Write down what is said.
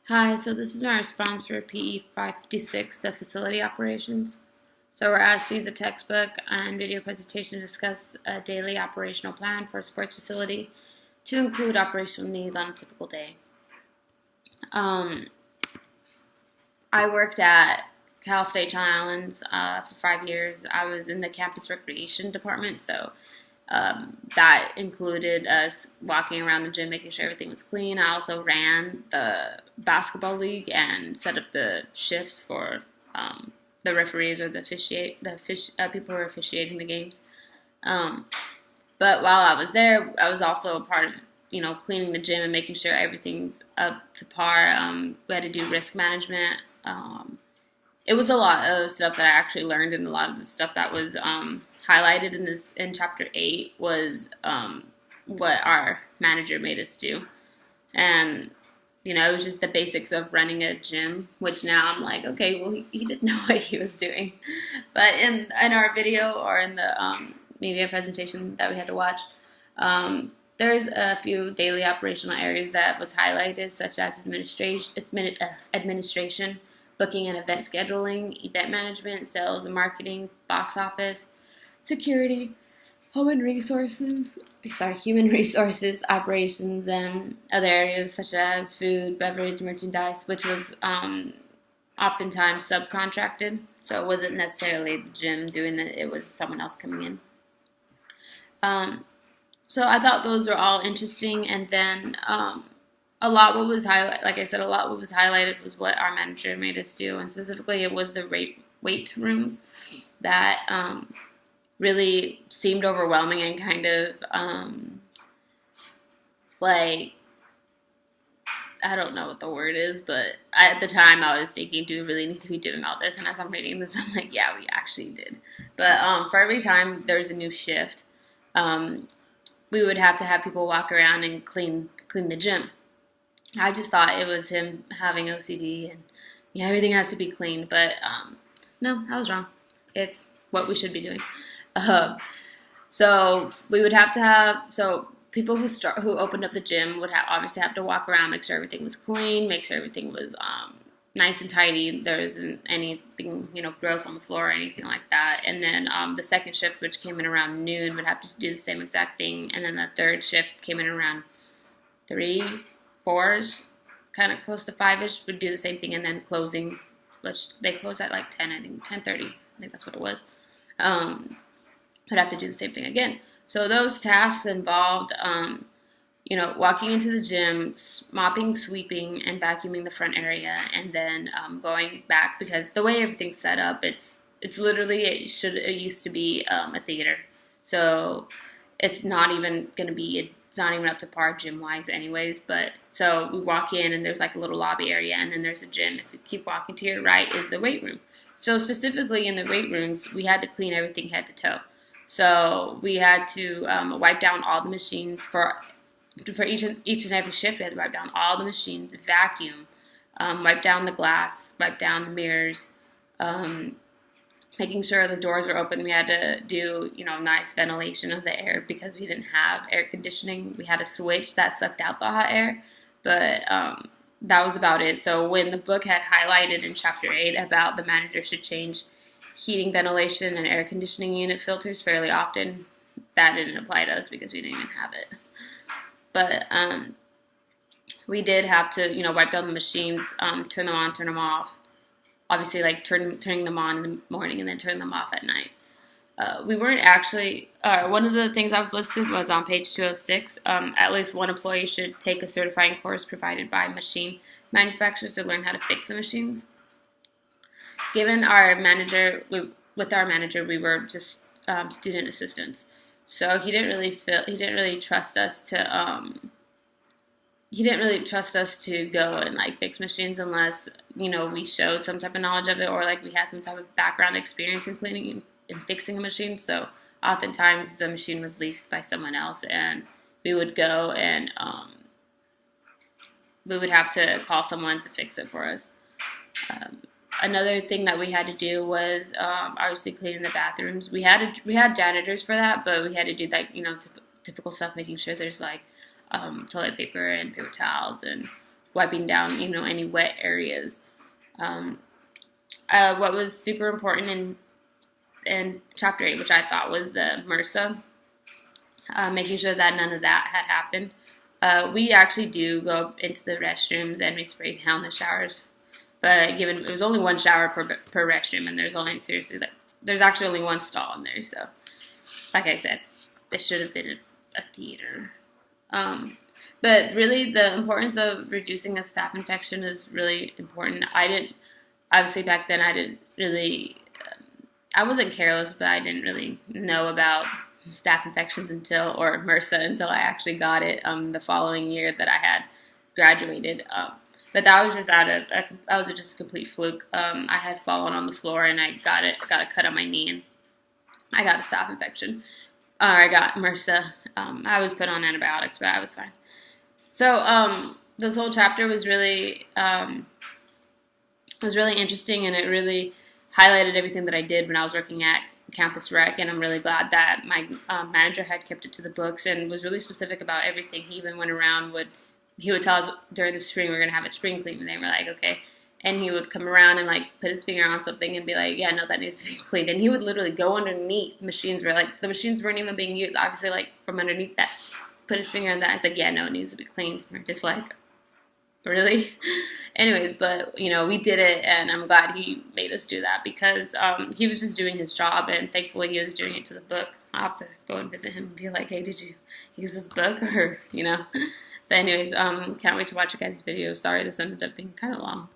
Hi, so this is my response for PE 556, the facility operations. So we're asked to use a textbook and video presentation to discuss a daily operational plan for a sports facility to include operational needs on a typical day. Um, I worked at Cal State Channel Islands for 5 years. I was in the campus recreation department, so that included us walking around the gym, making sure everything was clean. I also ran the basketball league and set up the shifts for the referees or people who are officiating the games. Um, but while I was there, I was also a part of cleaning the gym and making sure everything's up to par. We had to do risk management. It was a lot of stuff that I actually learned, and a lot of the stuff that was highlighted in chapter 8 was what our manager made us do, and it was just the basics of running a gym, which now I'm like, okay, well, he didn't know what he was doing. But in our video, or in the media presentation that we had to watch, there's a few daily operational areas that was highlighted, such as administration, booking and event scheduling, event management, sales and marketing, box office, security, human resources, operations, and other areas such as food, beverage, merchandise, which was oftentimes subcontracted. So it wasn't necessarily the gym doing it; it was someone else coming in. So I thought those were all interesting, and then a lot what was highlighted, like I said, a lot what was highlighted was what our manager made us do, and specifically it was the weight rooms that really seemed overwhelming and kind of like, I don't know what the word is, but at the time I was thinking, do we really need to be doing all this? And as I'm reading this, I'm like, yeah, we actually did. But for every time there's a new shift, we would have to have people walk around and clean the gym. I just thought it was him having OCD and everything has to be clean, but no, I was wrong. It's what we should be doing. So we would have to have people who opened up the gym would obviously have to walk around, make sure everything was clean, make sure everything was nice and tidy. There isn't anything gross on the floor or anything like that. And then the second shift, which came in around noon, would have to do the same exact thing. And then the third shift came in around 3, 4ish, kind of close to 5ish, would do the same thing. And then closing, which they closed at like 10, I think 10:30. I think that's what it was. Would have to do the same thing again. So those tasks involved, walking into the gym, mopping, sweeping, and vacuuming the front area, and then going back, because the way everything's set up, it's literally it used to be a theater, so it's not even up to par gym wise, anyways. But so we walk in, and there's like a little lobby area, and then there's a gym. If you keep walking to your right is the weight room. So specifically in the weight rooms, we had to clean everything head to toe. So we had to wipe down all the machines for each and every shift. We had to wipe down all the machines, vacuum, wipe down the glass, wipe down the mirrors, making sure the doors were open. We had to do nice ventilation of the air because we didn't have air conditioning. We had a switch that sucked out the hot air, but that was about it. So when the book had highlighted in chapter 8 about the manager should change heating, ventilation, and air conditioning unit filters fairly often, that didn't apply to us because we didn't even have it. But we did have to, wipe down the machines, turn them on, turn them off. Obviously, like turning them on in the morning and then turning them off at night. We weren't actually, one of the things I was listed was on page 206. At least one employee should take a certifying course provided by machine manufacturers to learn how to fix the machines. Given our manager, with our manager, we were just student assistants, so he didn't really trust us to go and like fix machines unless we showed some type of knowledge of it, or like we had some type of background experience in cleaning and fixing a machine. So oftentimes the machine was leased by someone else, and we would go and we would have to call someone to fix it for us. Another thing that we had to do was obviously cleaning the bathrooms. We had janitors for that, but we had to do typical stuff, making sure there's like toilet paper and paper towels and wiping down, any wet areas. What was super important in Chapter 8, which I thought was the MRSA, making sure that none of that had happened. We actually do go into the restrooms and we spray down the showers, but given it was only one shower per restroom, and there's actually only one stall in there, so like I said, this should have been a theater. But really, the importance of reducing a staph infection is really important. Obviously back then I didn't really, I wasn't careless, but I didn't really know about staph infections or MRSA until I actually got it the following year that I had graduated. But that was just just a complete fluke. I had fallen on the floor and I got a cut on my knee, and I got a staph infection. I got MRSA. I was put on antibiotics, but I was fine. So this whole chapter was really interesting, and it really highlighted everything that I did when I was working at Campus Rec, and I'm really glad that my manager had kept it to the books and was really specific about everything. He even went around he would tell us during the spring we're going to have a spring clean, and they were like, okay. And he would come around and put his finger on something and be like, yeah, no, that needs to be cleaned. And he would literally go underneath machines where the machines weren't even being used, obviously from underneath that, put his finger on that. I was like, yeah, no, it needs to be cleaned. We're just really? Anyways, but we did it, and I'm glad he made us do that because he was just doing his job, and thankfully he was doing it to the book. So I'll have to go and visit him and be like, hey, did you use this book? Or But anyways, can't wait to watch you guys' videos. Sorry this ended up being kind of long.